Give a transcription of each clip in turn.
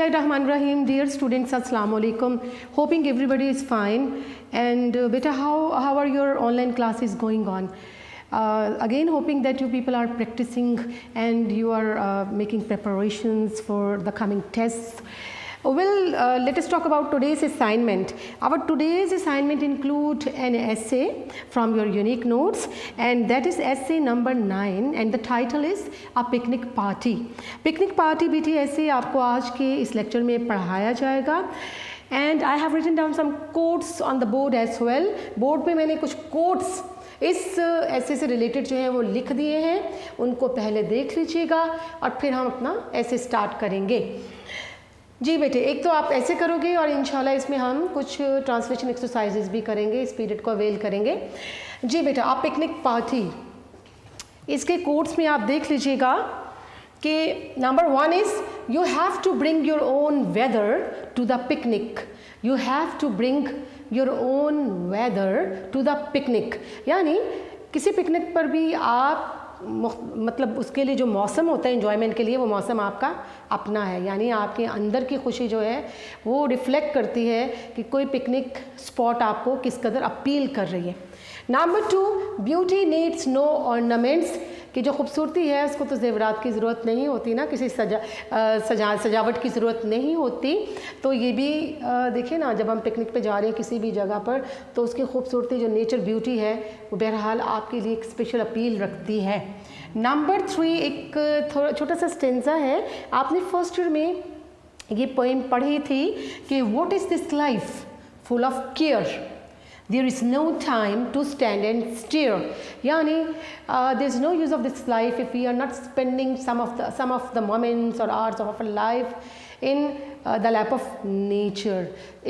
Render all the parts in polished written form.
Bismillahirrahmanirrahim. Dear students, Assalamu alaikum. Hoping everybody is fine. And beta, how are your online classes going on? Again, hoping that you people are practicing and you are making preparations for the coming tests. Well, let us talk about today's assignment. Our today's assignment include an essay from your unique notes, and that is essay number 9, and the title is A Picnic Party. Picnic Party BT essay आपको आज के इस lecture में पढ़ाया जाएगा. And I have written down some quotes on the board as well. Board पे मैंने कुछ quotes इस ऐसे से रिलेटेड जो है वो लिख दिए हैं, उनको पहले देख लीजिएगा और फिर हम अपना ऐसे स्टार्ट करेंगे. जी बेटे, एक तो आप ऐसे करोगे और इंशाल्लाह इसमें हम कुछ ट्रांसलेशन एक्सरसाइजेस भी करेंगे, इस पीरियड को अवेल करेंगे. जी बेटा, आप पिकनिक पार्टी, इसके कोट्स में आप देख लीजिएगा कि number 1 is you have to bring your own weather to the picnic. You have to bring your own weather to the picnic, यानी किसी पिकनिक पर भी आप मतलब उसके लिए जो मौसम होता है एंजॉयमेंट के लिए, वो मौसम आपका अपना है, यानी आपके अंदर की खुशी जो है वो रिफ्लेक्ट करती है कि कोई पिकनिक स्पॉट आपको किस कदर अपील कर रही है. Number 2, beauty needs no ornaments, कि जो खूबसूरती है उसको तो जेवरात की ज़रूरत नहीं होती ना, किसी सजावट की ज़रूरत नहीं होती. तो ये भी देखिए ना, जब हम पिकनिक पे जा रहे हैं किसी भी जगह पर, तो उसकी खूबसूरती जो नेचर ब्यूटी है वो बहरहाल आपके लिए एक स्पेशल अपील रखती है. नंबर 3, एक थोड़ा छोटा सा स्टेंजा है, आपने फर्स्ट ईयर में ये पोएम पढ़ी थी कि what is this life full of care, there is no time to stand and stare, yani there is no use of this life if we are not spending some of the moments or hours of our life in the lap of nature.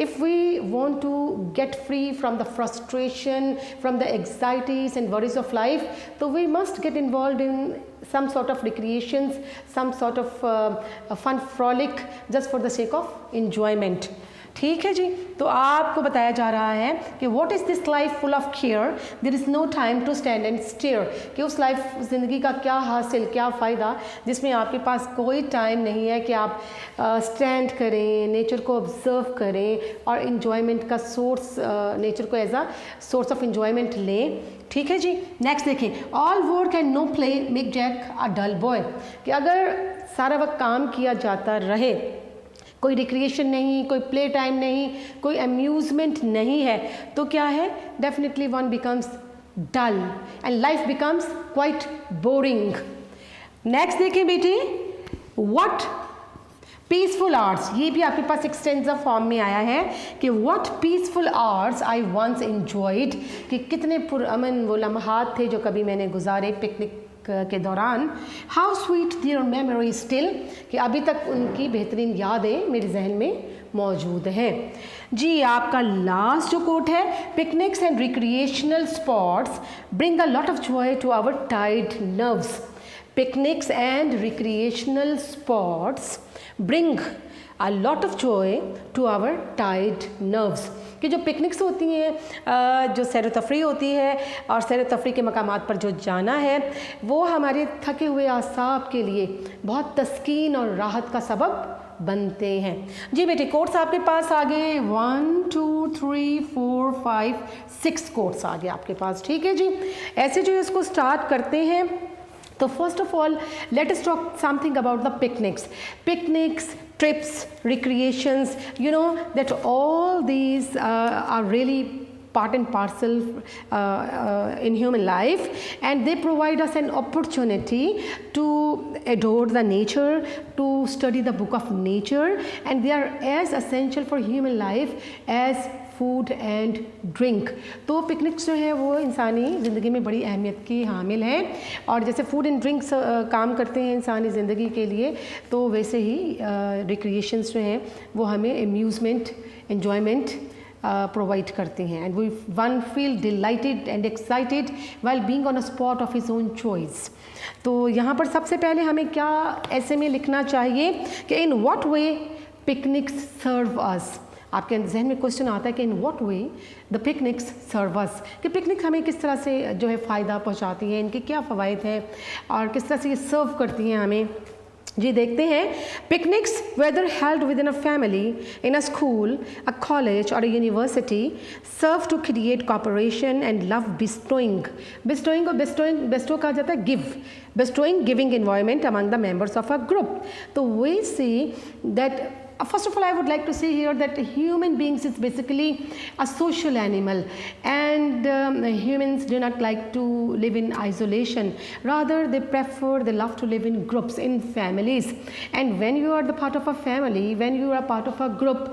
If we want to get free from the frustration, from the anxieties and worries of life, so we must get involved in some sort of recreations, some sort of a fun frolic just for the sake of enjoyment. ठीक है जी. तो आपको बताया जा रहा है कि what is this life full of care, there is no time to stand and stare, कि उस लाइफ ज़िंदगी का क्या हासिल, क्या फ़ायदा जिसमें आपके पास कोई टाइम नहीं है कि आप स्टैंड करें, नेचर को ऑब्ज़र्व करें और इन्जॉयमेंट का सोर्स, नेचर को as a source of enjoyment लें. ठीक है जी. नेक्स्ट देखें, all work and no play make Jack a dull boy, कि अगर सारा वक्त काम किया जाता रहे, कोई रिक्रिएशन नहीं, कोई प्ले टाइम नहीं, कोई अम्यूज़मेंट नहीं है, तो क्या है, definitely one becomes dull and life becomes quite boring. Next देखें बेटी, व्हाट पीसफुल आवर्स, ये भी आपके पास एक स्टेंजा फॉर्म में आया है कि what peaceful hours I once enjoyed, कि कितने पुरअमन वो लम्हात थे जो कभी मैंने गुजारे पिकनिक के दौरान. How sweet there memory still, कि अभी तक उनकी बेहतरीन यादें मेरे जहन में मौजूद हैं. जी, आपका लास्ट जो कोट है, picnics and recreational spots bring a lot of joy to our टाइड nerves. Picnics and recreational spots bring a lot of joy to our टाइड नर्व्स, कि जो पिकनिक्स होती हैं, जो सैर तफरी होती है और सैर तफरी के मकामात पर जो जाना है, वो हमारे थके हुए आसाब के लिए बहुत तस्कीन और राहत का सबब बनते हैं. जी बेटे, कोट्स आपके पास आ गए 1 2 3 4 5 6 कोट्स आ गए आपके पास. ठीक है जी. ऐसे जो इसको स्टार्ट करते हैं, तो first of all let us talk something about the picnics. Picnics, trips, recreations, you know that all these are really part and parcel in human life, and they provide us an opportunity to adore the nature, to study the book of nature, and they are as essential for human life as food and drink. तो picnics जो है वो इंसानी ज़िंदगी में बड़ी अहमियत की हामिल हैं, और जैसे फूड एंड ड्रिंक्स काम करते हैं इंसानी ज़िंदगी के लिए, तो वैसे ही रिक्रिएशंस जो हैं वो हमें अम्यूज़मेंट, एन्जॉयमेंट प्रोवाइड करते हैं. And we one feel delighted and excited while being on a spot of his own choice. तो यहाँ पर सबसे पहले हमें क्या ऐसे में लिखना चाहिए कि in what way picnics serve अस. आपके जहन में क्वेश्चन आता है कि in what way the picnics serve us, कि पिकनिक हमें किस तरह से जो है फ़ायदा पहुंचाती है, इनके क्या फ़वाइद हैं और किस तरह से ये सर्व करती हैं हमें. जी देखते हैं, picnics whether held within a family, in a school, a college और a university serve to create cooperation and love bestowing. Bestowing और बेस्टो कहा जाता है give, bestowing giving environment among the members of a group. So we see that first of all I would like to say here that human beings is basically a social animal, and humans do not like to live in isolation, rather they prefer, they love to live in groups, in families. And when you are the part of a family, when you are part of a group,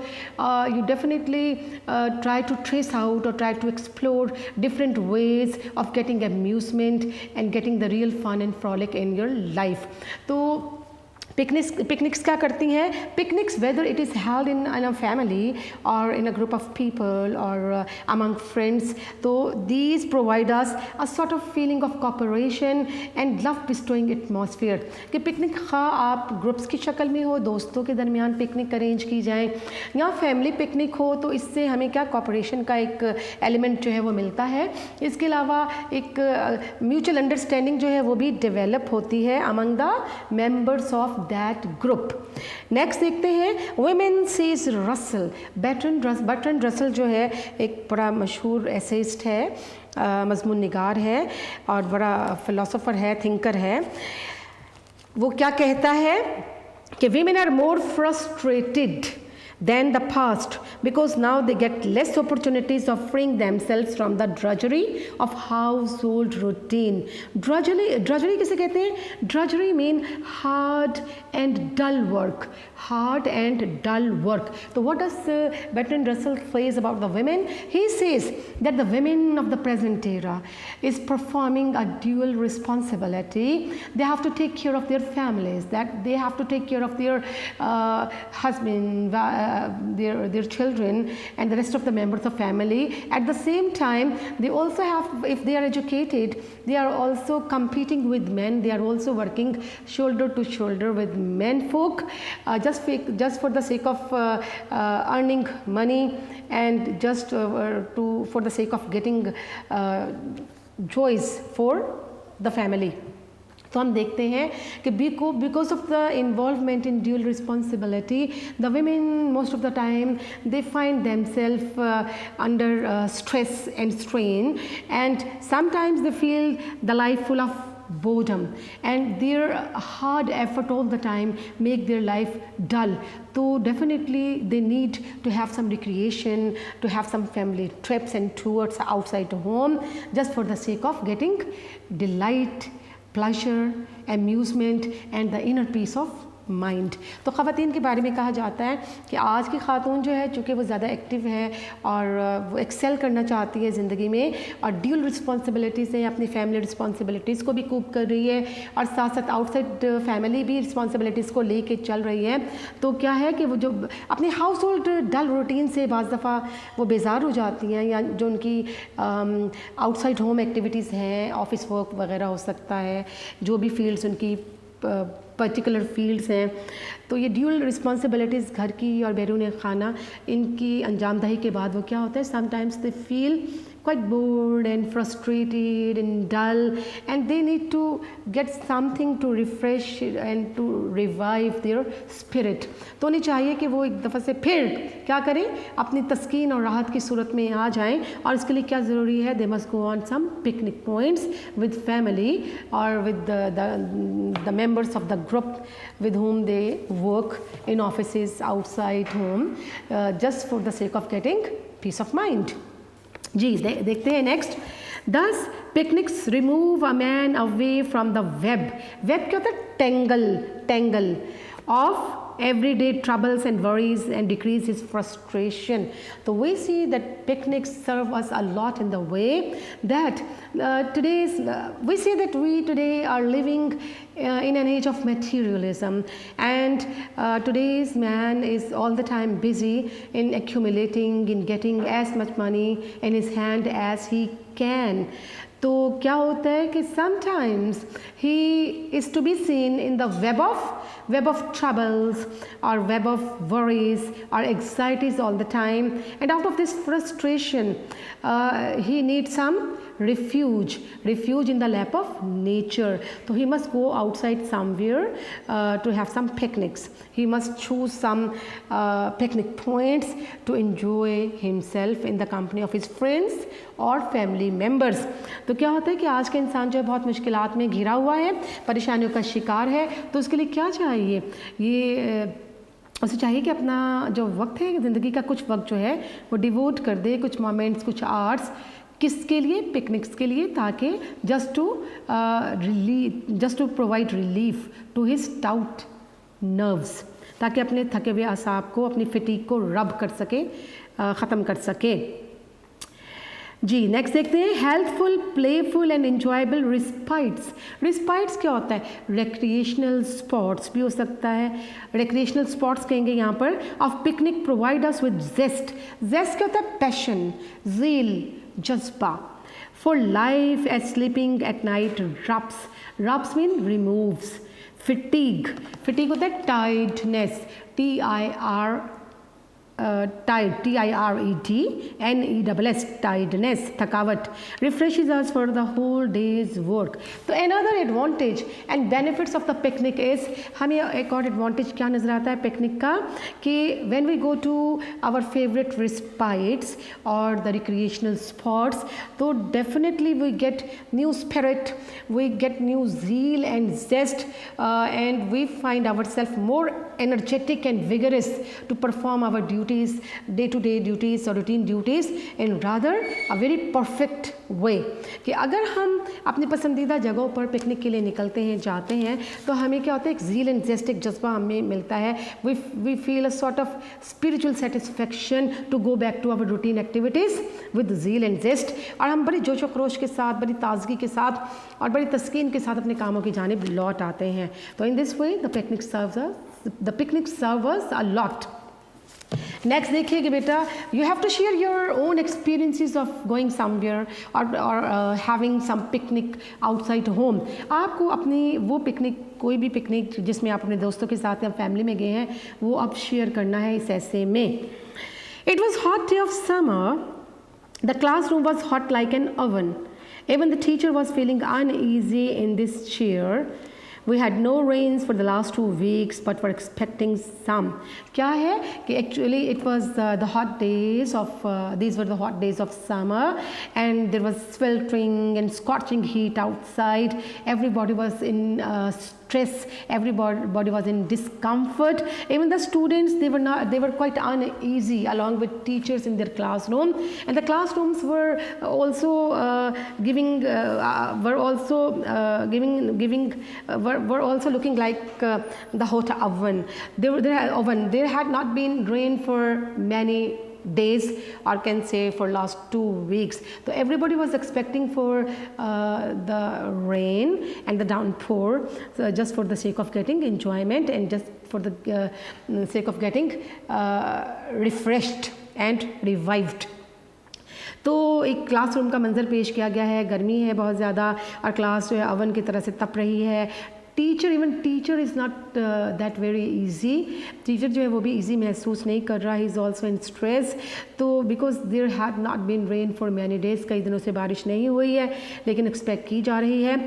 you definitely try to trace out or try to explore different ways of getting amusement and getting the real fun and frolic in your life. तो picnics क्या करती हैं? Picnics whether it is held in a family और in a group of people और among friends, तो these provide us a sort of feeling of cooperation and love bestowing atmosphere. कि picnic खा आप ग्रुप्स की शक्ल में हो, दोस्तों के दरमियान पिकनिक अरेंज की जाए या फैमिली पिकनिक हो, तो इससे हमें क्या कॉपरेशन का एक एलिमेंट जो है वो मिलता है। इसके अलावा एक म्यूचुअल अंडरस्टैंडिंग जो है वो भी डेवलप होती है among the members of that group. Next देखते हैं, women sees Russell. Bertrand Russell जो है एक बड़ा मशहूर एसेइस्ट है, मजमून निगार है और बड़ा फिलोसोफर है, थिंकर है। वो क्या कहता है कि women are more frustrated than the past because now they get less opportunities of freeing themselves from the drudgery of household routine. Drudgery किसे कहते हैं? Drudgery mean hard and dull work. Hard and dull work. So what does Bertrand Russell says about the women? He says that the women of the present era is performing a dual responsibility. They have to take care of their families, that they have to take care of their husband, their children and the rest of the members of family. At the same time, they also have, if they are educated, they are also competing with men. They are also working shoulder to shoulder with men folk, just for the sake of earning money and just for the sake of getting joys for the family. तो हम देखते हैं कि because of the involvement in dual responsibility, the women most of the time they find themselves under stress and strain, and sometimes they feel the life full of boredom, and their hard effort all the time make their life dull. So definitely they need to have some recreation, to have some family trips and tours outside home, just for the sake of getting delight, pleasure, amusement and the inner peace of mind. तो ख़वातीन के बारे में कहा जाता है कि आज की ख़ातून जो है चूँकि वो ज़्यादा एक्टिव है और वो एक्सेल करना चाहती है ज़िंदगी में और ड्यूल रिस्पॉन्सिबिलिटीज़ से अपनी फैमिली रिस्पॉन्सिबिलिटीज़ को भी कूप कर रही है और साथ साथ आउटसाइड फैमिली भी रिस्पॉन्सिबिलिटीज़ को लेके चल रही है। तो क्या है कि वो जो अपनी हाउस होल्ड डल रूटीन से बाज़ दफ़ा वो बेजार हो जाती हैं, या जो उनकी आउटसाइड होम एक्टिविटीज़ हैं, ऑफिस वर्क वगैरह हो सकता है, जो भी फील्ड्स उनकी पर्टिकुलर फील्ड्स हैं, तो ये ड्यूल रिस्पॉन्सिबिलिटीज़ घर की और बैरून खाना इनकी अंजामदही के बाद वो क्या होता है, sometimes they feel quite bored and frustrated and dull, and they need to get something to refresh and to revive their spirit. तो उन्हें चाहिए कि वो एक दफ़ा से फिर क्या करें, अपनी तस्कीन और राहत की सूरत में आ जाएं, और इसके लिए क्या ज़रूरी है, they must go on some picnic points with family or with the members of the group with whom they work in offices, outside home, just for the sake of getting peace of mind. जी देखते हैं next, दस picnics remove a man away from the web. Web क्या होता है, tangle of everyday troubles and worries and decrease his frustration. So we see that picnics serve us a lot in the way that we see that we today are living in an age of materialism, and today's man is all the time busy in accumulating, in getting as much money in his hand as he can. तो क्या होता है कि sometimes he is to be seen in the web of troubles or web of worries or anxieties all the time, and out of this frustration he needs some refuge, refuge in the lap of nature. So he must go outside somewhere to have some picnics. He must choose some picnic points to enjoy himself in the company of his friends और family members. तो क्या होता है कि आज का इंसान जो है बहुत मुश्किलात में घिरा हुआ है, परेशानियों का शिकार है, तो उसके लिए क्या चाहिए, ये उसे चाहिए कि अपना जो वक्त है ज़िंदगी का कुछ वक्त जो है वो डिवोट कर दे, कुछ मोमेंट्स, कुछ आवर्स किसके लिए, पिकनिक्स के लिए, ताकि just to provide relief to his taut nerves, ताकि अपने थके हुए असाब को, अपनी फटीग को रब कर सके, ख़त्म कर सके. जी नेक्स्ट देखते हैं, हेल्थफुल, प्लेफुल एंड एंजॉयबल रिस्पाइट्स. रिस्पाइट्स क्या होता है, रिक्रिएशनल स्पॉट्स भी हो सकता है, रिक्रिएशनल स्पॉट्स कहेंगे यहाँ पर. Of picnic provide us with zest. Zest क्या होता है, पैशन, ज़ील, जज्बा. For life as sleeping at night rubs. Rubs mean removes. Fatigue, fatigue होता है tightness, TIR tired, TIREDNESS, tiredness, थकावट. Refreshes us for the whole day's work. तो another advantage and benefits of the picnic is, हमें एक और advantage क्या नज़र आता है पिकनिक का, कि when we go to our favorite respites or the recreational spots, तो definitely we get new spirit, we get new zeal and zest, and we find ourselves more energetic and vigorous to perform our duties, day-to-day duties or routine duties in rather a very perfect way. कि अगर हम अपनी पसंदीदा जगहों पर picnic के लिए निकलते हैं, जाते हैं, तो हमें क्या होता है, एक ज़ील एंड जेस्ट, एक जज्बा हमें मिलता है. we feel a sort of spiritual satisfaction to go back to our routine activities with zeal and zest, और हम बड़ी जोश व खरोश के साथ, बड़ी ताजगी के साथ और बड़ी तस्कीन के साथ अपने कामों की जानिब लौट आते हैं. तो in this way the picnic serves us a lot. Next देखिए कि बेटा, you have to share your own experiences of going somewhere और having some picnic outside home. आपको अपनी वो पिकनिक, कोई भी पिकनिक जिसमें आप अपने दोस्तों के साथ या फैमिली में गए हैं, वो अब शेयर करना है इस ऐसे में. It was hot day of summer. The class room was hot like an oven. Even the teacher was feeling uneasy in this chair. We had no rains for the last 2 weeks, but were expecting some. क्या है कि actually it was the hot days of these were the hot days of summer, and there was sweltering and scorching heat outside. Everybody was in stress. Everybody was in discomfort. Even the students, they were quite uneasy along with teachers in their classroom, and the classrooms were also were also looking like the hot oven. There had not been rain for many days, or can say for last 2 weeks. So everybody was expecting for the rain and the downpour, so just for the sake of getting enjoyment and just for the sake of getting refreshed and revived. तो एक classroom का मंजर पेश किया गया है. गर्मी है बहुत ज़्यादा और क्लास जो है अवन की तरह से तप रही है. Teacher is not that very easy. Teacher जो है वो भी ईजी महसूस नहीं कर रहा. He is also in stress. तो because there had not been rain for many days, कई दिनों से बारिश नहीं हुई है, लेकिन एक्सपेक्ट की जा रही है.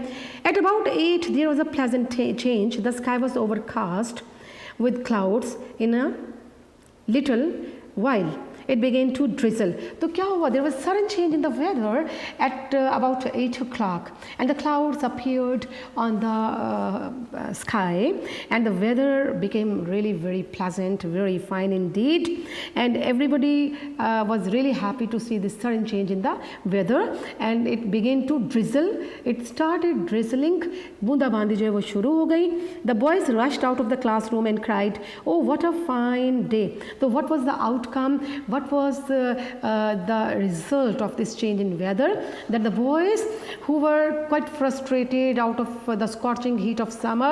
At about 8 there was a pleasant change. The sky was overcast with clouds. In a little while it began to drizzle. तो क्या हुआ? There was sudden change in the weather at about 8 o'clock, and the clouds appeared on the sky, and the weather became really very pleasant, very fine indeed, and everybody was really happy to see this sudden change in the weather, and it began to drizzle. It started drizzling. बूंदाबांदी जो है वो शुरू हो गई. The boys rushed out of the classroom and cried, "Oh, what a fine day!" So what was the outcome? What was the result of this change in weather? That the boys who were quite frustrated out of the scorching heat of summer,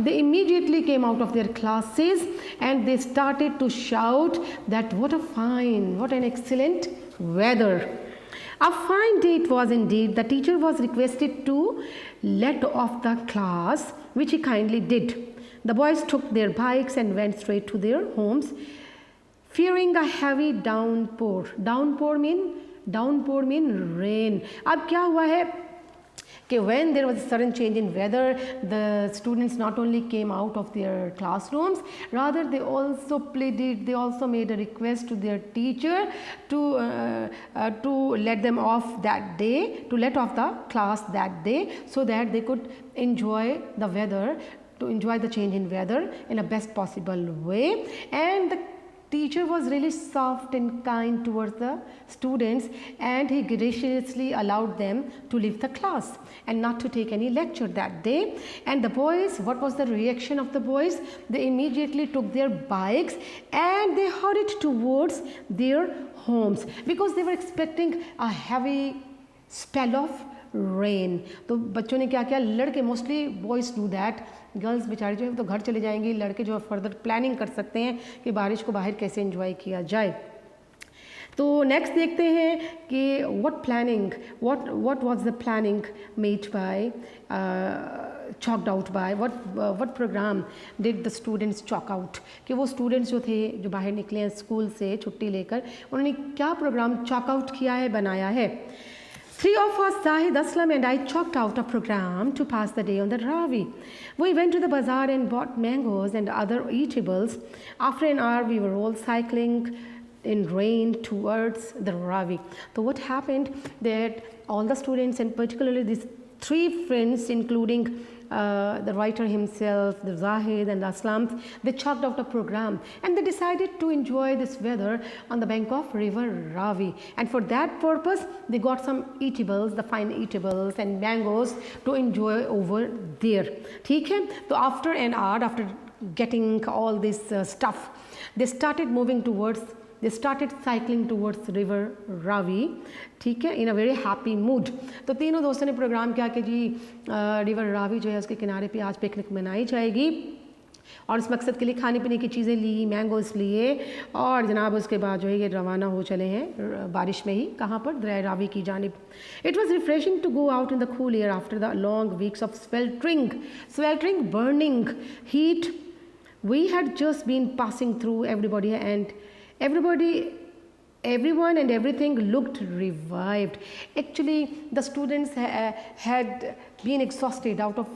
they immediately came out of their classes and they started to shout that what a fine, what an excellent weather. A fine day it was indeed. The teacher was requested to let off the class, which he kindly did. The boys took their bikes and went straight to their homes, fearing a heavy downpour. Downpour means Downpour mean rain. अब क्या हुआ है कि when there was a sudden change in weather, the students not only came out of their classrooms, rather they also pleaded, they also made a request to their teacher to let them off that day, to let off the class that day, so that they could enjoy the weather, to enjoy the change in weather in a best possible way. And the teacher was really soft and kind towards the students, and he graciously allowed them to leave the class and not to take any lecture that day. And the boys, what was the reaction of the boys? They immediately took their bikes and they hurried towards their homes because they were expecting a heavy spell of rain. तो बच्चों ने क्या किया, लड़के, mostly boys do that, girls बेचारी जो है तो घर चले जाएंगी, लड़के जो फर्दर प्लानिंग कर सकते हैं कि बारिश को बाहर कैसे एंजॉय किया जाए. तो नेक्स्ट देखते हैं कि what was the planning made by chalked out by what program did the students chalk out, कि वो स्टूडेंट्स जो थे जो बाहर निकले हैं स्कूल से छुट्टी लेकर, उन्होंने क्या प्रोग्राम chalk out किया है, बनाया है. Three of us, Zahid, Aslam and I, chalked out a program to pass the day on the Ravi. We went to the bazaar and bought mangoes and other eatables. After an hour, we were all cycling in rain towards the Ravi. So what happened that all the students, and particularly these three friends, including the writer himself, the Zahid and the Aslam, they chalked out a program and they decided to enjoy this weather on the bank of river Ravi. And for that purpose, they got some eatables, the fine eatables and mangoes to enjoy over there. ठीक है? So after an hour, after getting all this stuff, they started moving towards, they started cycling towards river Ravi, ठीक है, in a very happy mood. तो तीनों दोस्तों ने programme किया कि जी रिवर रावी जो है उसके किनारे पे आज पिकनिक मनाई जाएगी, और इस मकसद के लिए खाने पीने की चीज़ें ली, मैंगोस लिए, और जनाब उसके बाद जो है ये रवाना हो चले हैं बारिश में ही, कहाँ पर, दरिया रावी की जानिब. It was refreshing to go out in the cool air after the long weeks of sweltering burning heat we had just been passing through. Everyone and everything looked revived. Actually, the students had been exhausted out of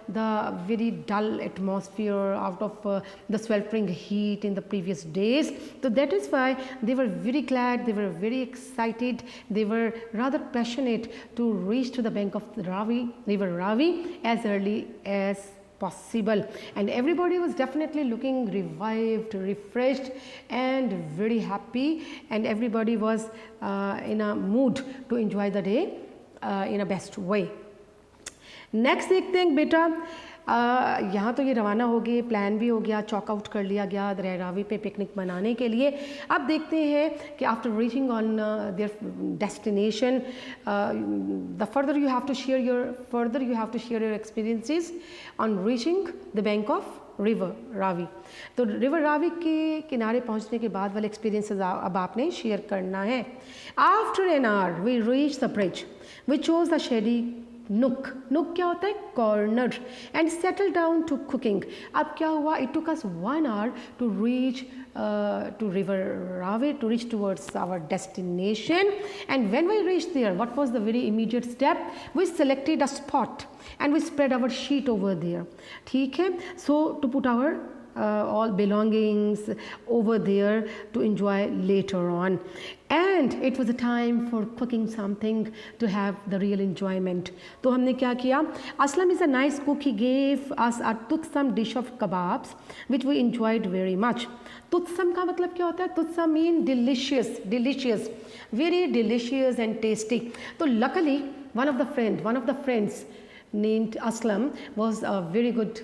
the very dull atmosphere, out of the sweltering heat in the previous days. So that is why they were very glad, they were very excited, they were rather passionate to reach to the bank of the river Ravi as early as possible. And everybody was definitely looking revived, refreshed and very happy, and everybody was in a mood to enjoy the day in a best way. Next देखते हैं बेटा, यहाँ तो ये रवाना हो गए, plan भी हो गया, चॉक आउट कर लिया गया दरिया रावी पे पिकनिक मनाने के लिए. अब देखते हैं कि after reaching on their destination, the further you have to share your experiences on reaching the bank of river Ravi. तो रिवर रावी के किनारे पहुँचने के बाद वाले एक्सपीरियंसेस अब आपने शेयर करना है. After an hour we reach the bridge, we chose the shady nook क्या होता है, corner, and settle down to cooking. अब क्या हुआ, it took us 1 hour to reach to river Ravi, to reach towards our destination. And when we reached there, what was the very immediate step? We selected a spot and we spread our sheet over there. ठीक है, so to put our all belongings over there to enjoy later on. And it was a time for cooking something to have the real enjoyment. तो हमने क्या किया, Aslam is a nice cook, he gave us a toothsome dish of kebabs which we enjoyed very much. Toothsome का मतलब क्या होता है, toothsome mean delicious, very delicious and tasty. तो luckily one of the friends named Aslam was a very good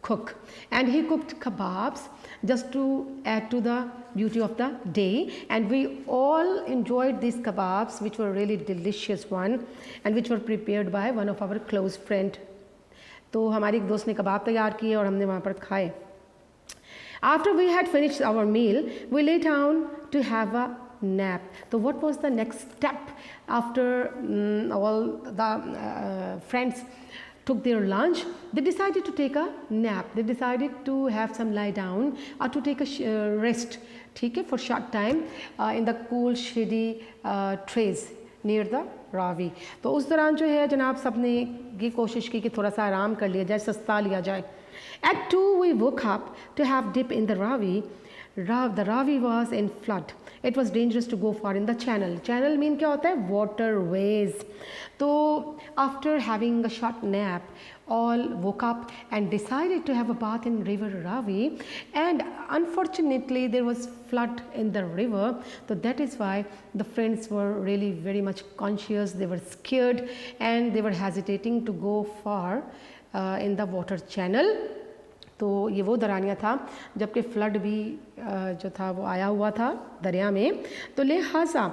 cook, and he cooked kebabs just to add to the beauty of the day, and we all enjoyed these kebabs which were really delicious one and which were prepared by one of our close friend. तो हमारी एक दोस्त ने कबाब तैयार किए और हमने वहाँ पर खाए. After we had finished our meal, we lay down to have a nap. So what was the next step after all the friends took their lunch, they decided to take a nap. They decided to have some lie down or to take a rest, ठीक है, for short time in the cool shady trees near the Ravi. तो उस दौरान जो है जनाब सब ने ये कोशिश की कि थोड़ा सा आराम कर लिया जाए, सस्ता लिया जाए. At 2 we woke up to have dip in the Ravi. The Ravi was in flood. It was dangerous to go far in the channel. Channel mean क्या होता है? Waterways. तो after having a short nap, all woke up and decided to have a bath in river Ravi, and unfortunately there was flood in the river. So that is why the friends were really very much conscious. They were scared and they were hesitating to go far in the water channel. तो ये वो दौरानिया था जबकि flood भी जो था वो आया हुआ था दरिया में. तो लिहाजा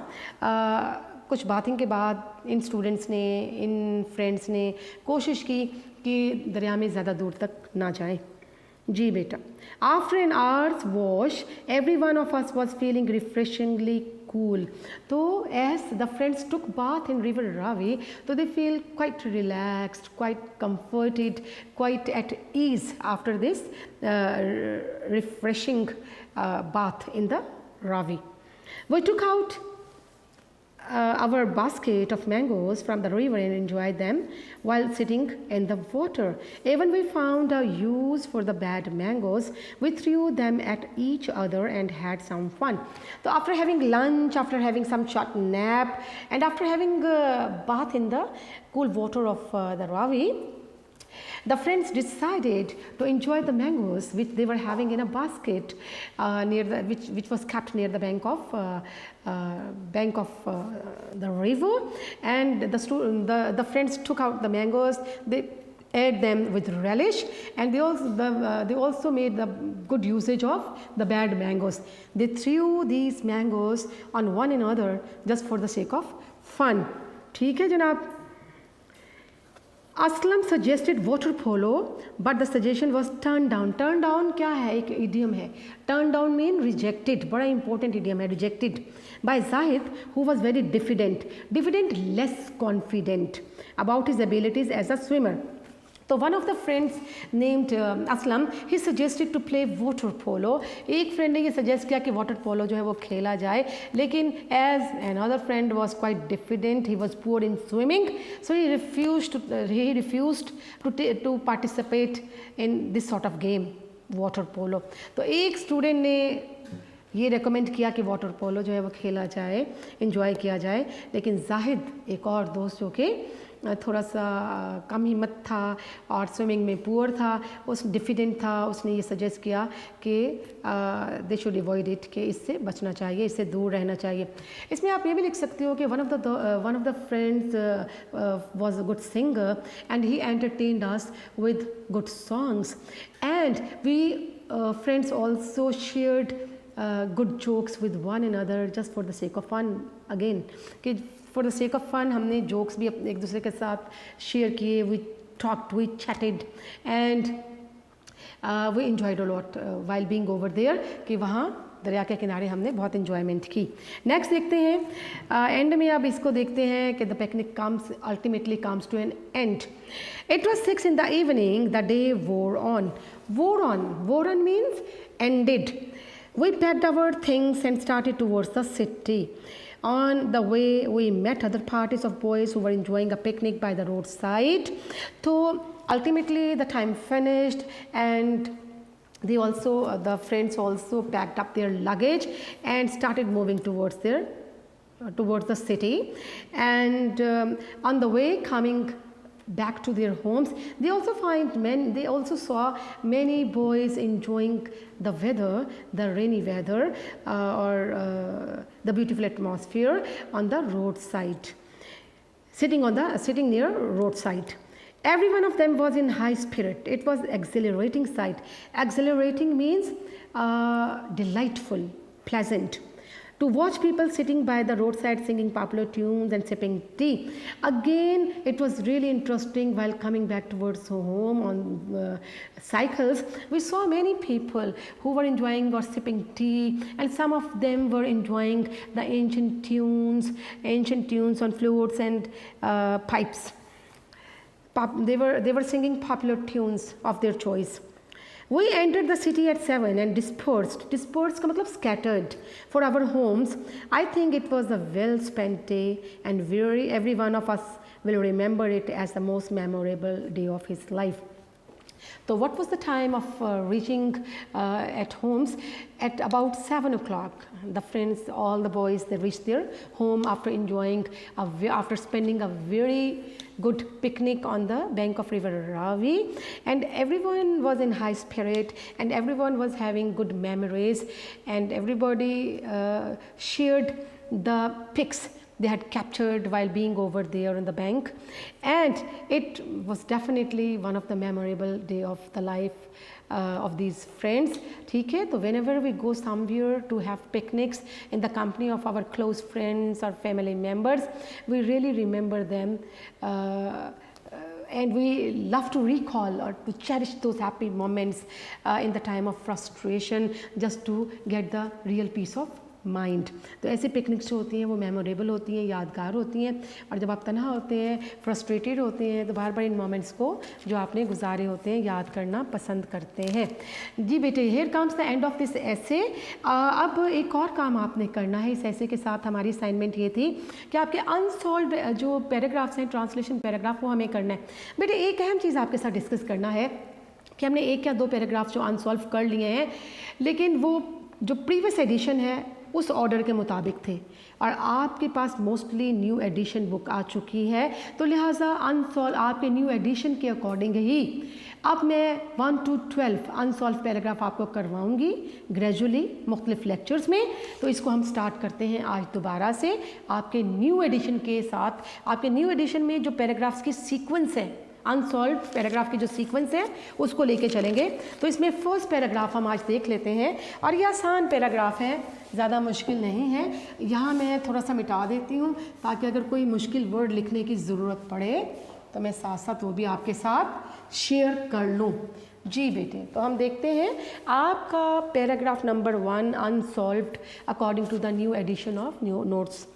कुछ बातिंग के बाद इन स्टूडेंट्स ने, इन फ्रेंड्स ने कोशिश की कि दरिया में ज़्यादा दूर तक ना जाएं. जी बेटा. After an hour's wash, every one of us was feeling refreshingly cool. So as the friends took bath in river Ravi, so they feel quite relaxed, quite comforted, quite at ease after this refreshing bath in the Ravi. We took out our basket of mangoes from the river and enjoyed them while sitting in the water. Even we found a use for the bad mangoes. We threw them at each other and had some fun. So after having lunch, after having some short nap, and after having a bath in the cool water of the Ravi, the friends decided to enjoy the mangoes which they were having in a basket near the which was kept near the bank of the river. And the friends took out the mangoes. They ate them with relish, and they also made the good usage of the bad mangoes. They threw these mangoes on one another just for the sake of fun. ठीक है जनाब. Aslam suggested water polo, but the suggestion was turned down. Turned down क्या है? एक idiom है. Turned down mean rejected. बड़ा important idiom है, rejected. By Zahid, who was very diffident, less confident about his abilities as a swimmer. तो one of the friends named Aslam, he suggested to play water polo. एक friend ने ये suggest किया कि water polo जो है वो खेला जाए, लेकिन as another friend was quite diffident, he was poor in swimming, so he refused to participate in this sort of game, water polo. तो एक student ने ये recommend किया कि water polo जो है वो खेला जाए, enjoy किया जाए, लेकिन जाहिद एक और दोस्त जो कि थोड़ा सा कम हिम्मत था और स्विमिंग में पुअर था, उस डिफिडेंट था, उसने ये सजेस्ट किया कि दे शुड अवॉइड इट, कि इससे बचना चाहिए, इससे दूर रहना चाहिए. इसमें आप ये भी लिख सकते हो कि one of the friends was a good singer and he entertained us with good songs, and we friends also shared good jokes with one another just for the sake of fun. Again कि for the sake of fun हमने jokes भी एक दूसरे के साथ share किए, we talked, we chatted, and we enjoyed a lot while being over there, कि वहाँ दरिया के किनारे हमने बहुत enjoyment की. Next देखते हैं एंड में, अब इसको देखते हैं कि the picnic ultimately comes to an end. It was 6 in the evening. The day wore on. Wore on means ended. We packed our things and started towards the city. On the way, we met other parties of boys who were enjoying a picnic by the roadside. So ultimately, the time finished, and the friends also packed up their luggage and started moving towards the city. And on the way, coming back to their homes, they also saw many boys enjoying the weather, the rainy weather, or the beautiful atmosphere on the roadside, sitting near roadside. Every one of them was in high spirit. It was exhilarating sight. Exhilarating means delightful, pleasant. To watch people sitting by the roadside singing popular tunes and sipping tea. Again, it was really interesting. While coming back towards home on cycles, we saw many people who were enjoying or sipping tea, and some of them were enjoying the ancient tunes on flutes and pipes. they were singing popular tunes of their choice. We entered the city at 7 and dispersed. Dispersed का मतलब scattered for our homes. I think it was a well spent day, and every one of us will remember it as the most memorable day of his life. So what was the time of reaching at homes? At about 7 o'clock, the friends, all the boys, they reached their home after after spending a very good picnic on the bank of river Ravi, and everyone was in high spirit, and everyone was having good memories, and everybody shared the pics they had captured while being over there on the bank, and it was definitely one of the memorable day of the life of these friends. ठीक है, तो whenever we go somewhere to have picnics in the company of our close friends or family members, we really remember them and we love to recall or to cherish those happy moments in the time of frustration, just to get the real peace of mind. तो ऐसे picnics जो होती हैं वो memorable होती हैं, यादगार होती हैं, और जब आप तन्हा होते हैं, फ्रस्ट्रेटेड होते हैं, तो बार बार इन मोमेंट्स को जो आपने गुजारे होते हैं याद करना पसंद करते हैं. जी बेटे, here comes the end of this ऐसे. अब एक और काम आपने करना है इस ऐसे के साथ. हमारी असाइनमेंट ये थी कि आपके अनसॉल्व जो पैराग्राफ्स हैं, ट्रांसलेशन पैराग्राफ, वो हमें करना है. बेटे एक अहम चीज़ आपके साथ डिस्कस करना है कि हमने एक या दो पैराग्राफ जो अनसॉल्व कर लिए हैं, लेकिन वो जो प्रीवियस एडिशन है उस ऑर्डर के मुताबिक थे, और आपके पास मोस्टली न्यू एडिशन बुक आ चुकी है, तो लिहाजा अनसॉल्व आपके न्यू एडिशन के अकॉर्डिंग ही अब मैं 1 to 12 अनसॉल्व पैराग्राफ आपको करवाऊंगी ग्रेजुअली मुख्तलिफ लेक्चर्स में. तो इसको हम स्टार्ट करते हैं आज दोबारा से आपके न्यू एडिशन के साथ. आपके न्यू एडिशन में जो पैराग्राफ्स की सीक्वेंस है, अनसॉल्व पैराग्राफ की जो सीक्वेंस है उसको लेके चलेंगे. तो इसमें फर्स्ट पैराग्राफ हम आज देख लेते हैं, और ये आसान पैराग्राफ है, ज़्यादा मुश्किल नहीं है. यहाँ मैं थोड़ा सा मिटा देती हूँ ताकि अगर कोई मुश्किल वर्ड लिखने की ज़रूरत पड़े तो मैं साथ साथ वो भी आपके साथ शेयर कर लूँ. जी बेटे, तो हम देखते हैं आपका paragraph number 1 unsolved according to the new edition of new notes,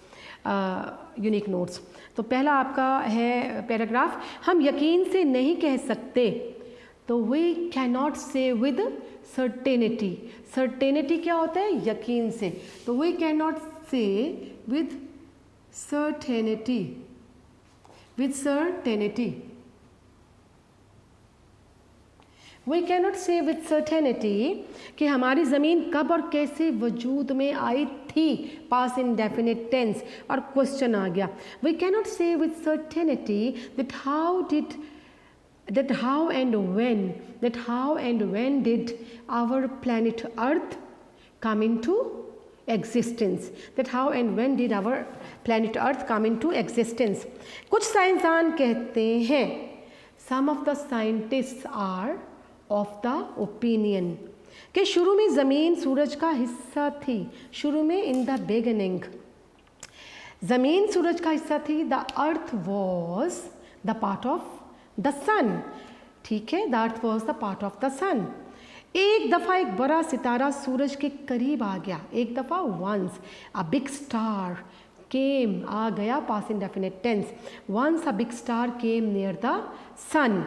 unique notes. तो पहला आपका है पैराग्राफ, हम यकीन से नहीं कह सकते, तो we can not say with certainty. Certainty क्या होता है? यकीन से. तो we can not say with certainty. With certainty we can not say with certainty कि हमारी ज़मीन कब और कैसे वजूद में आई थी. पास इन डेफिनेट टेंस और क्वेश्चन आ गया. We can not say with certainty that how and when did our planet Earth come into existence. That how and when did our planet Earth come into existence. कुछ साइंसदान कहते हैं, some of the scientists are of the opinion कि शुरू में ज़मीन सूरज का हिस्सा थी. शुरू में in the beginning ज़मीन सूरज का हिस्सा थी. The earth was the part of the sun. ठीक है, the earth was the part of the sun. एक दफ़ा एक बड़ा सितारा सूरज के करीब आ गया. एक दफ़ा once a big star came, आ गया past indefinite tense. once a big star came near the sun.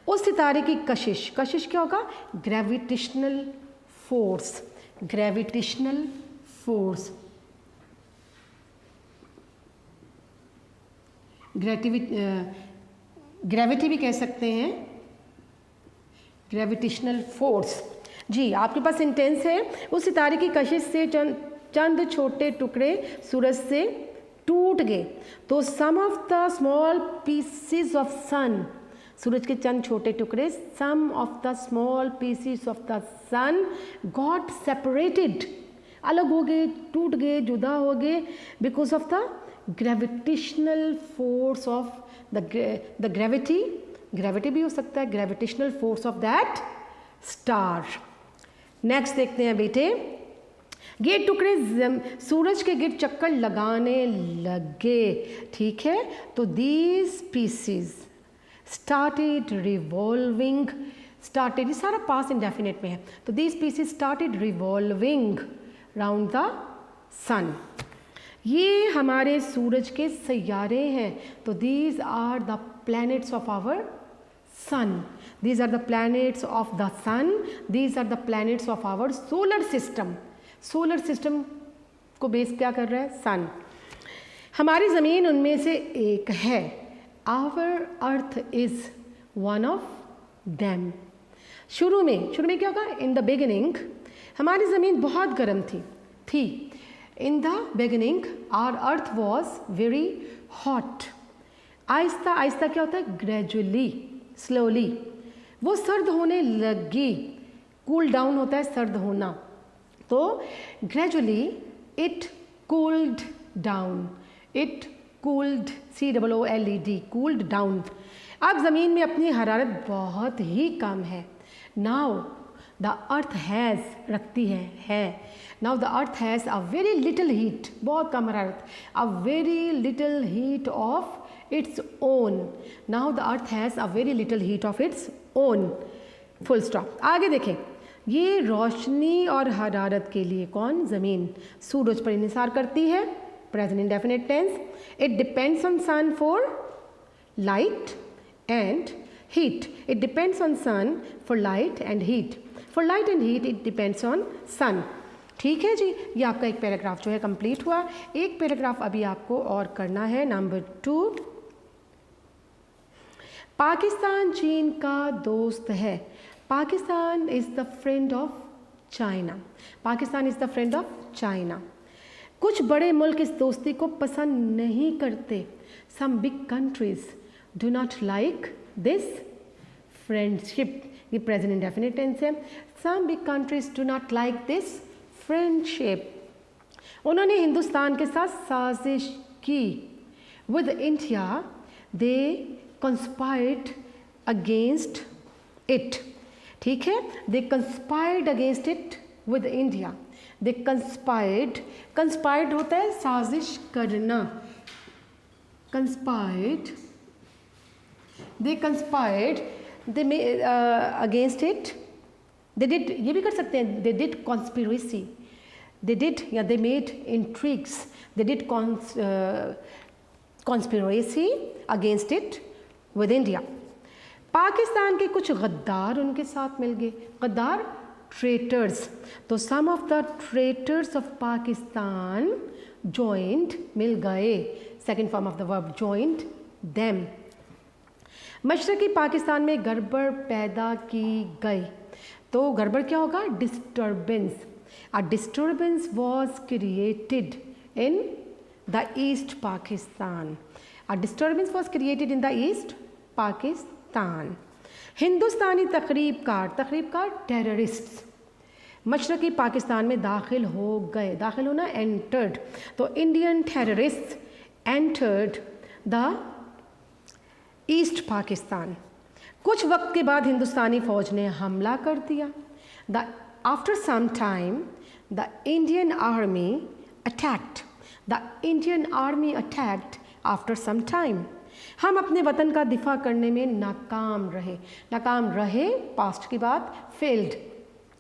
उस सितारे की कशिश, कशिश क्या होगा? Gravitational force. Gravitational force, gravity भी कह सकते हैं, ग्रेविटेशनल फोर्स. जी, आपके पास सेंटेंस है, उस सितारे की कशिश से चंद छोटे टुकड़े सूरज से टूट गए. तो some of the small pieces of sun, सूरज के चंद छोटे टुकड़े, some of the small pieces of the sun got separated, अलग हो गए, टूट गए, जुदा हो गए, because of the gravitational force of the gravity भी हो सकता है, gravitational force of that star. Next देखते हैं बेटे, ये टुकड़े सूरज के गिर्द चक्कर लगाने लगे. ठीक है, तो these pieces started revolving. Started, ये सारा पास्ट इंडेफिनिट में है. तो these pieces started revolving round the sun. ये हमारे सूरज के सैयारे हैं। तो these are the planets of our sun, these are the planets of the sun, these are the planets of our solar system. Solar system को base क्या कर रहा है? सन। हमारी ज़मीन उनमें से एक है। Our earth is one of them. शुरू में क्या होगा? इन द बिगिनिंग हमारी ज़मीन बहुत गर्म थी। In the beginning our earth was very hot. आहिस्ता आहिस्ता क्या होता है? ग्रेजुअली, स्लोली वो सर्द होने लगी। कूल डाउन होता है सर्द होना। तो gradually it cooled down, it cooled, COOLED, cooled down. अब ज़मीन में अपनी हरारत बहुत ही कम है। नाउ द अर्थ हैज़, रखती है। Now the earth has a very little heat, बहुत कम हरारत, a very little heat of its own. Now the earth has a very little heat of its own. Full stop. आगे देखें, ये रोशनी और हरारत के लिए कौन? ज़मीन सूरज पर इंहिसार करती है। Present indefinite tense. It depends on sun for light and heat. It depends on sun for light and heat. For light and heat it depends on sun. ठीक है जी, ये आपका एक पैराग्राफ जो है कंप्लीट हुआ। एक पैराग्राफ अभी आपको और करना है, नंबर 2। पाकिस्तान चीन का दोस्त है। Pakistan is the friend of China. Pakistan is the friend of China. कुछ बड़े मुल्क इस दोस्ती को पसंद नहीं करते। Some big countries do not like this friendship. ये प्रेजेंट इंडेफिनिट टेंस है। Some big countries do not like this friendship. उन्होंने हिंदुस्तान के साथ साजिश की। With India they conspired against it. ठीक है, they conspired against it with India. They conspired, conspired होता है साजिश करना। Conspired, they conspired, they made against it, they did, ये भी कर सकते हैं, they did conspiracy, they did या they made intrigues, they did conspiracy against it with India. Pakistan के कुछ गद्दार उनके साथ मिल गए। गद्दार ट्रेटर्स। तो some of the traitors of Pakistan joined, मिल गए, second form of the verb joined them. मशरकी पाकिस्तान में गड़बड़ पैदा की गई। तो गड़बड़ क्या होगा? Disturbance. A disturbance was created in the East Pakistan. A disturbance was created in the East Pakistan. हिंदुस्तानी तकरीबकार टेररिस्ट्स मशरकी पाकिस्तान में दाखिल हो गए। दाखिल होना एंटर्ड। तो Indian terrorist entered the East Pakistan. कुछ वक्त के बाद हिंदुस्तानी फ़ौज ने हमला कर दिया। After some time the Indian army attacked. The Indian army attacked after some time. हम अपने वतन का दिफा करने में नाकाम रहे। नाकाम रहे पास्ट की बात, failed.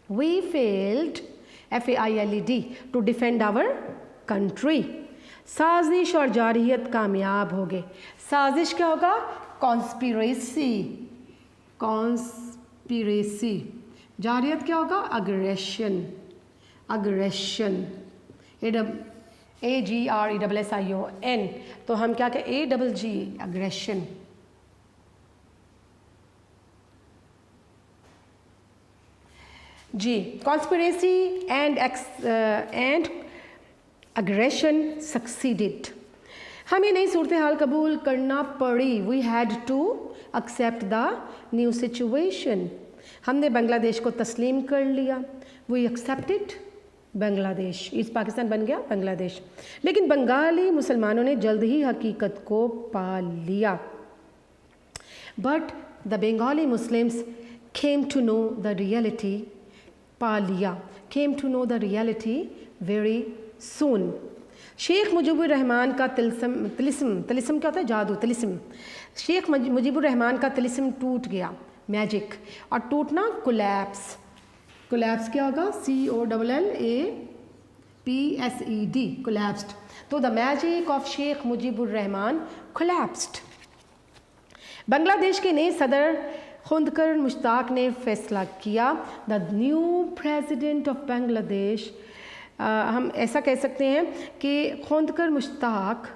We failed, FAILED, to defend our country. साजिश और जारहियत कामयाब हो गए। साजिश क्या होगा? Conspiracy, conspiracy. जारहियत क्या होगा? Aggression, aggression, AGRESSION। तो हम क्या कहें? AGG, aggression. जी, कॉन्स्पिरेसी एंड अग्रेशन सक्सीडेड। हमें नई सूरत हाल कबूल करना पड़ी। We had to accept the new situation. हमने बांग्लादेश को तस्लीम कर लिया। We accepted Bangladesh. East Pakistan बन गया बांग्लादेश। लेकिन बंगाली मुसलमानों ने जल्द ही हकीकत को पा लिया। But the Bengali Muslims came to know the reality, पा लिया, came to know the reality very soon. Sheikh Mujibur Rahman का तिलिस्म क्या होता है? जादू, तिलिस्म। शेख मुजीबुर रहमान का तिलिस्म टूट गया, मैजिक। और टूटना कोलैप्स। कोलैप्स क्या होगा? COLLAPS। PSED, collapsed. तो the magic of Sheikh Mujibur Rahman collapsed. Bangladesh के नए सदर खुंदकर मुश्ताक ने फैसला किया, the new president of Bangladesh, हम ऐसा कह सकते हैं कि Khondaker Mushtaq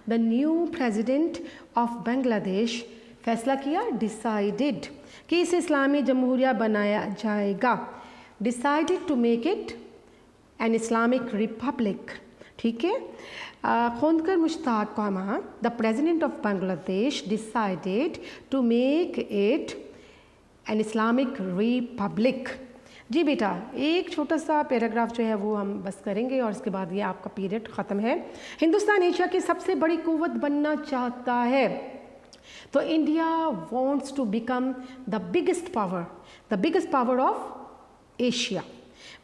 the new president of Bangladesh फैसला किया, डिसाइडेड कि इसे इस्लामी जमहूरिया बनाया जाएगा, decided to make it an Islamic republic. ठीक है, Khondaker Mushtaq the president of Bangladesh decided to make it an Islamic republic. जी बेटा, एक छोटा सा पैराग्राफ जो है वो हम बस करेंगे और इसके बाद ये आपका पीरियड ख़त्म है। हिंदुस्तान एशिया की सबसे बड़ी कुव्वत बनना चाहता है, तो India wants to become the biggest power of Asia.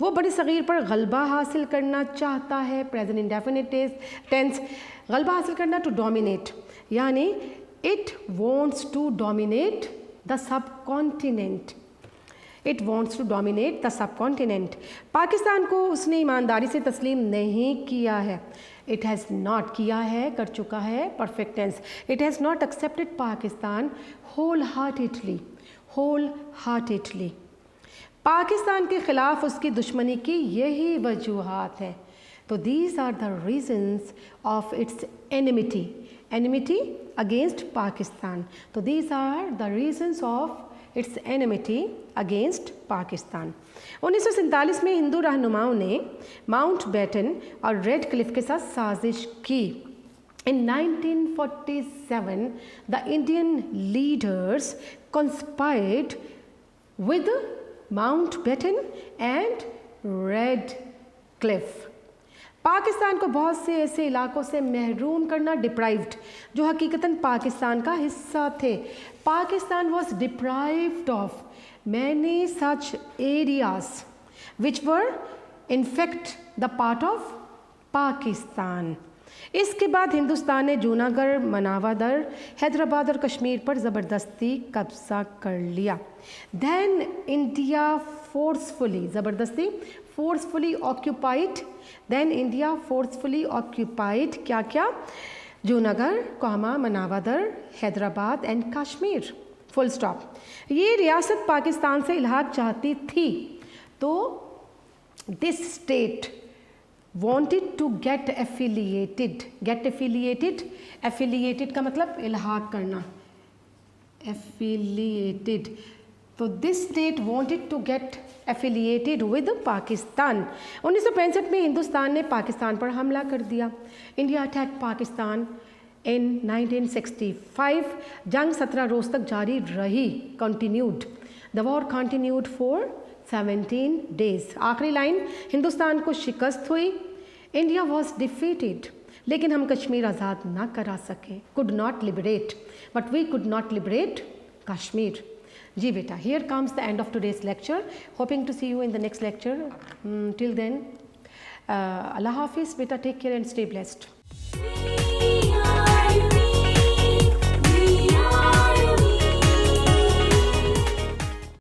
वो बड़ी सग़ीर पर गलबा हासिल करना चाहता है, प्रेजेंट इंडेफिनिट टेंस, गलबा हासिल करना, टू डोमिनेट, यानी it wants to dominate the subcontinent, it wants to dominate the subcontinent. Pakistan को उसने ईमानदारी से तस्लीम नहीं किया है, इट हैज़ नॉट किया है, कर चुका है, perfect tense, it has not accepted Pakistan wholeheartedly. Pakistan के ख़िलाफ़ उसकी दुश्मनी की यही वजूहात है। तो these are the reasons of its enmity against Pakistan. तो these are the reasons of its enmity against Pakistan. 1947 में हिंदू रहनुमाओं ने माउंट बैटन और रेड क्लिफ के साथ साजिश की। In 1947, the Indian leaders conspired with Mountbatten and red Cliff. Pakistan को बहुत से ऐसे इलाकों से महरूम करना, डिप्राइव्ड, जो हकीकतन पाकिस्तान का हिस्सा थे। Pakistan was deprived of many such areas which were in fact the part of Pakistan. इसके बाद हिंदुस्तान ने जूनागढ़, मनावादर, हैदराबाद और कश्मीर पर ज़बरदस्ती कब्जा कर लिया। देन इंडिया फोर्सफुली ऑक्यूपाइड, क्या क्या, Junagadh, Manavadar, Hyderabad and Kashmir, full stop. ये रियासत पाकिस्तान से इल्हाक चाहती थी, तो this state wanted to get affiliated का मतलब इल्हाक करना, affiliated। तो this state wanted to get affiliated with Pakistan. 1965 में हिंदुस्तान ने पाकिस्तान पर हमला कर दिया। इंडिया अटैक पाकिस्तान इन 1965। जंग 17 रोज़ तक जारी रही, continued, the war continued for 17 days. आखिरी लाइन, हिंदुस्तान को शिकस्त हुई, इंडिया वॉज डिफीटेड, लेकिन हम कश्मीर आज़ाद ना करा सके, could not liberate, but we could not liberate Kashmir. जी बेटा, here comes the end of today's lecture, hoping to see you in the next lecture. Till then, अल्लाह हाफिज़ बेटा, take care and stay blessed.